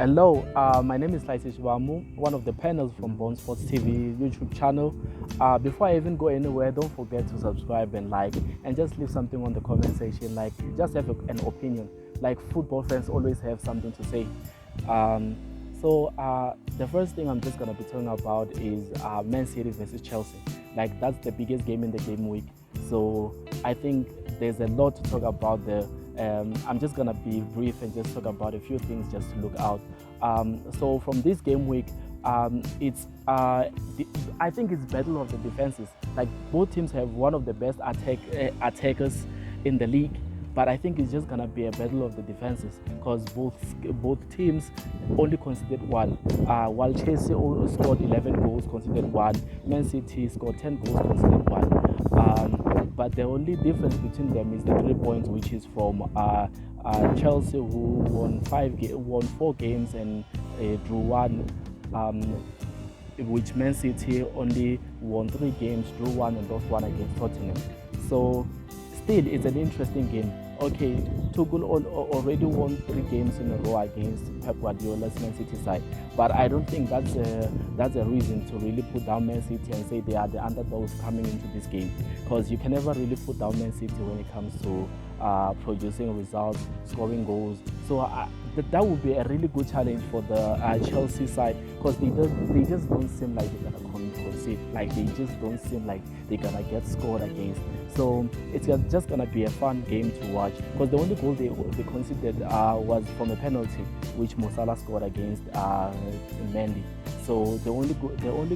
Hello, my name is Nhlayisi, one of the panels from Bone Sports TV YouTube channel. Before I even go anywhere, don't forget to subscribe and like, and just leave something on the comment section. Like, just have an opinion. Like, football fans always have something to say. Um, the first thing I'm just gonna be talking about is Man City versus Chelsea. Like, that's the biggest game in the game week. So I think there's a lot to talk about there. I'm just gonna be brief and just talk about a few things just to look out. So from this game week, I think it's battle of the defenses. Like, both teams have one of the best attackers in the league, but I think it's just gonna be a battle of the defenses because both teams only conceded one. While Chelsea scored 11 goals, conceded one. Man City scored 10 goals, conceded one. But the only difference between them is the 3 points, which is from Chelsea, who won 4 games and drew one. Which Man City only won 3 games, drew one, and lost one against Tottenham. So still, it's an interesting game. Okay, Tuchel already won 3 games in a row against Pep Guardiola's Man City side, but I don't think that's a reason to really put down Man City and say they are the underdogs coming into this game, because you can never really put down Man City when it comes to producing results, scoring goals. So that would be a really good challenge for the Chelsea side, because they just don't seem like they're gonna concede. Like, they just don't seem like they're gonna get scored against. So it's just gonna be a fun game to watch, because the only goal they conceded was from a penalty, which Mo Salah scored against Mendy. So the only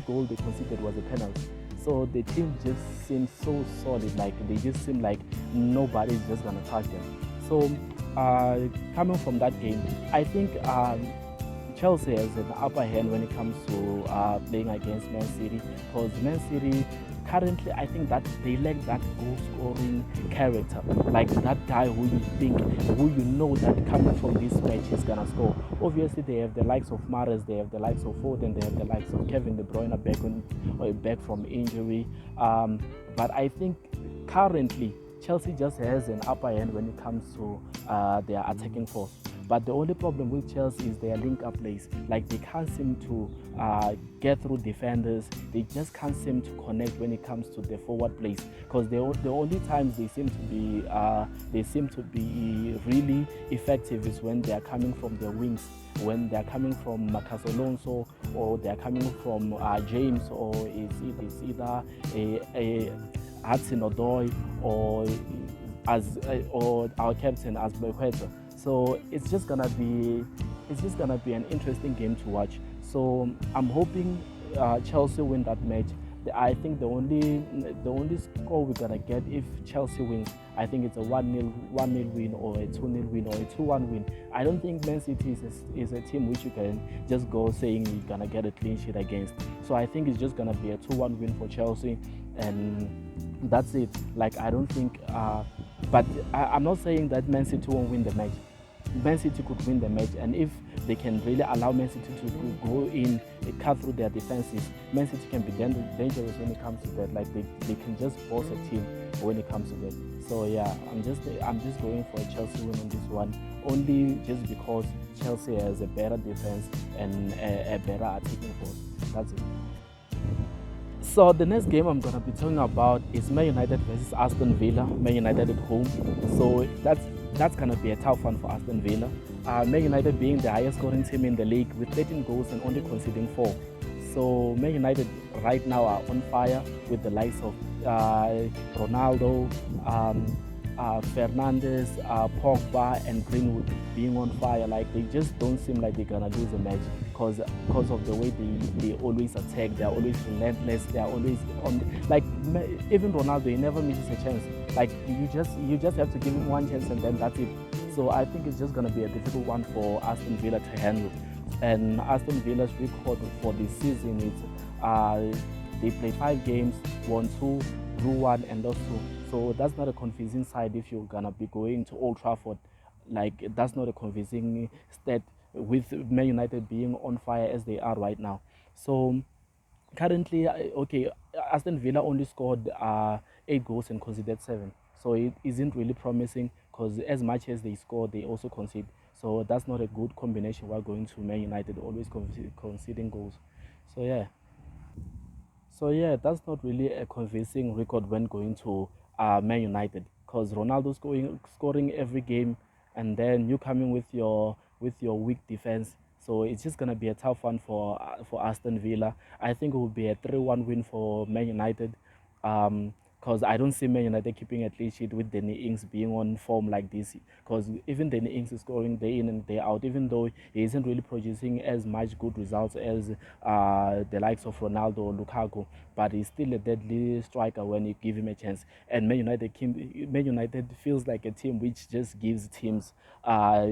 goal they conceded was a penalty. So the team just seems so solid. Like, they just seem like nobody's just gonna touch them. So coming from that game, I think Chelsea has an upper hand when it comes to playing against Man City, because Man City currently, I think that they lack that goal-scoring character, like that guy who you know that coming from this match is gonna score. Obviously, they have the likes of Mahrez, they have the likes of Foden, they have the likes of Kevin De Bruyne back from injury. But I think currently Chelsea just has an upper hand when it comes to their attacking force. But the only problem with Chelsea is their link-up plays. Like, they can't seem to get through defenders. They just can't seem to connect when it comes to the forward plays. Because the only times they seem to be really effective is when they are coming from their wings, when they are coming from Marcus Alonso, or they are coming from James, or it's either a Hudson-Odoi or our captain as Bekweta. So it's just gonna be an interesting game to watch. So I'm hoping Chelsea win that match. I think the only score we're gonna get if Chelsea wins, I think it's a 1-0 win, or a 2-0 win, or a 2-1 win. I don't think Man City is a team which you can just go saying you're gonna get a clean sheet against. So I think it's just gonna be a 2-1 win for Chelsea, and that's it. Like, I don't think but I'm not saying that Man City won't win the match. Man City could win the match, and if they can really allow Man City to go in, cut through their defenses, Man City can be dangerous when it comes to that. Like, they can just boss a team when it comes to that. So yeah, I'm just going for a Chelsea win on this one, only just because Chelsea has a better defense and a better attacking force. That's it. So the next game I'm gonna be talking about is Man United versus Aston Villa. Man United at home. So that's gonna be a tough one for Aston Villa. Man United being the highest scoring team in the league with 13 goals and only conceding 4. So Man United right now are on fire with the likes of Ronaldo, Fernandes, Pogba, and Greenwood being on fire. Like, they just don't seem like they're gonna lose a match because of the way they always attack. They're always relentless. They're always on. Like, even Ronaldo, he never misses a chance. Like, you just have to give him one chance and then that's it. So I think it's just gonna be a difficult one for Aston Villa to handle. And Aston Villa's record for this season is they played 5 games, won 2, drew 1, and lost 2. So that's not a convincing side if you're gonna be going to Old Trafford. Like, that's not a convincing stat with Man United being on fire as they are right now. So currently, Aston Villa only scored 8 goals and conceded 7. So it isn't really promising, because as much as they score, they also concede. So that's not a good combination while going to Man United, always conceding goals. So yeah. So yeah, that's not really a convincing record when going to Man United, because Ronaldo scoring every game, and then you coming with your weak defense. So it's just gonna be a tough one for Aston Villa. I think it will be a 3-1 win for Man United. Because I don't see Man United keeping a clean sheet with Danny Ings being on form like this. Because even Danny Ings is scoring day in and day out, even though he isn't really producing as much good results as the likes of Ronaldo or Lukaku, but he's still a deadly striker when you give him a chance. And Man United feels like a team which just gives teams uh,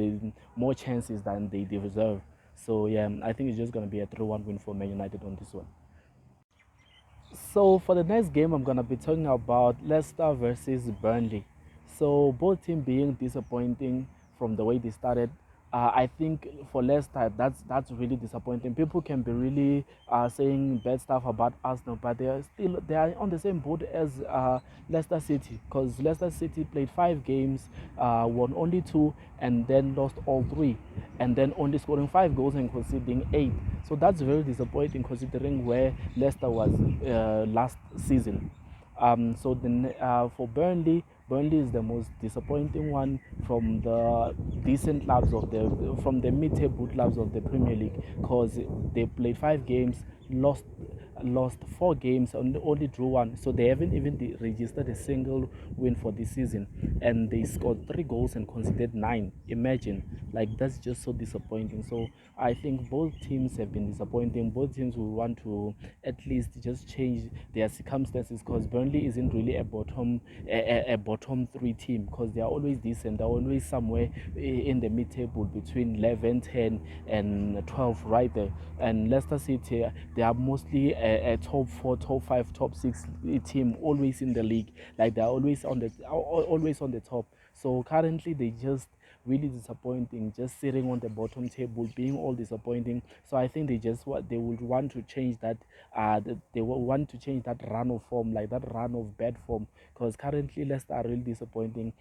more chances than they deserve. So yeah, I think it's just going to be a 3-1 win for Man United on this one. So for the next game, I'm gonna be talking about Leicester versus Burnley. So both teams being disappointing from the way they started. I think for Leicester, that's really disappointing. People can be really saying bad stuff about Arsenal, but they are on the same boat as Leicester City, because Leicester City played 5 games, won only two, and then lost all three, and then only scoring 5 goals and conceding 8. So that's very disappointing considering where Leicester was last season. For Burnley, Burnley is the most disappointing one from the decent clubs from the mid-table clubs of the Premier League, because they played 5 games, lost 4 games and only drew one. So they haven't even registered a single win for this season, and they scored 3 goals and conceded 9. Imagine, like, that's just so disappointing. So I think both teams have been disappointing. Both teams will want to at least just change their circumstances, because Burnley isn't really a bottom three team, because they are always decent. They're always somewhere in the mid table between 11, 10, and 12 right there. And Leicester City, they are mostly a top four, top five, top six team, always in the league. Like, they're always on the top. So currently they just really disappointing, just sitting on the bottom table, being all disappointing. So I think they would want to change that. They will want to change that run of form, like that run of bad form, because currently Leicester are really disappointing.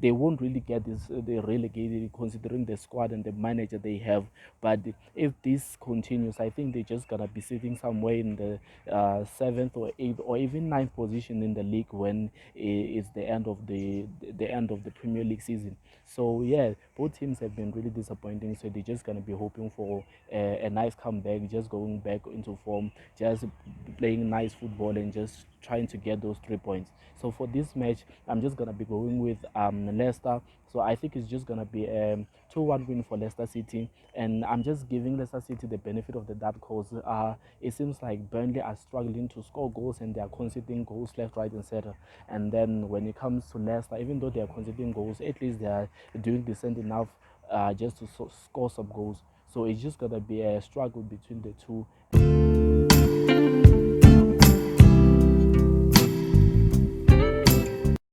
They won't really get this they relegated considering the squad and the manager they have. But if this continues, I think they're just gonna be sitting somewhere in the seventh or eighth or even ninth position in the league when it's the end of the Premier League season. So yeah, both teams have been really disappointing. So they're just gonna be hoping for a nice comeback, just going back into form, just playing nice football, and just trying to get those 3 points. So for this match, I'm just gonna be going with Leicester. So I think it's just gonna be a 2-1 win for Leicester City, and I'm just giving Leicester City the benefit of the doubt, because it seems like Burnley are struggling to score goals, and they are conceding goals left, right, and center. And then when it comes to Leicester, even though they are conceding goals, at least they are doing decent enough just to score some goals. So it's just gonna be a struggle between the two.